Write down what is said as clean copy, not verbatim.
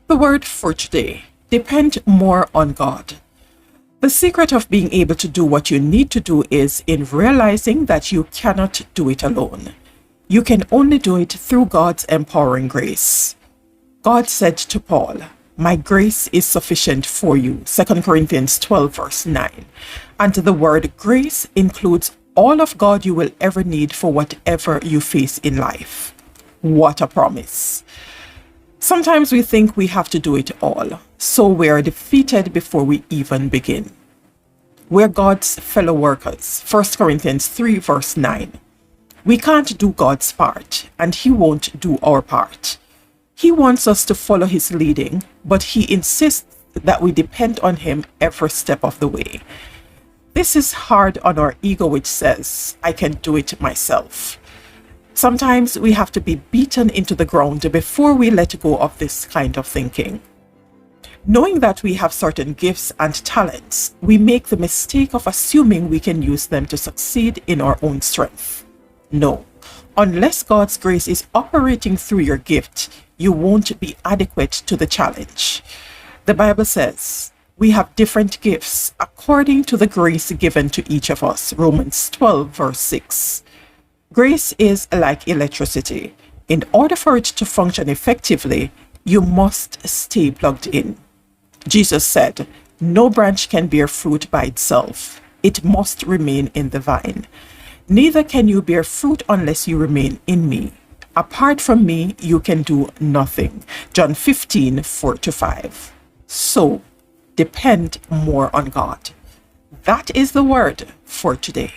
The word for today: depend more on God. The secret of being able to do what you need to do is in realizing that you cannot do it alone. You can only do it through God's empowering grace. God said to Paul, "My grace is sufficient for you," 2 Corinthians 12 verse 9. And the word grace includes all of God you will ever need for whatever you face in life. What a promise. Sometimes we think we have to do it all, so we are defeated before we even begin. We're God's fellow workers, 1 Corinthians 3 verse 9. We can't do God's part, and He won't do our part. He wants us to follow His leading, but He insists that we depend on Him every step of the way. This is hard on our ego, which says, "I can do it myself." Sometimes we have to be beaten into the ground before we let go of this kind of thinking. Knowing that we have certain gifts and talents, we make the mistake of assuming we can use them to succeed in our own strength. No, unless God's grace is operating through your gift, you won't be adequate to the challenge. The Bible says, we have different gifts according to the grace given to each of us. Romans 12 verse 6. Grace is like electricity. In order for it to function effectively, you must stay plugged in. Jesus said, "No branch can bear fruit by itself. It must remain in the vine. Neither can you bear fruit unless you remain in me. Apart from me, you can do nothing." John 15, 4-5. So, depend more on God. That is the word for today.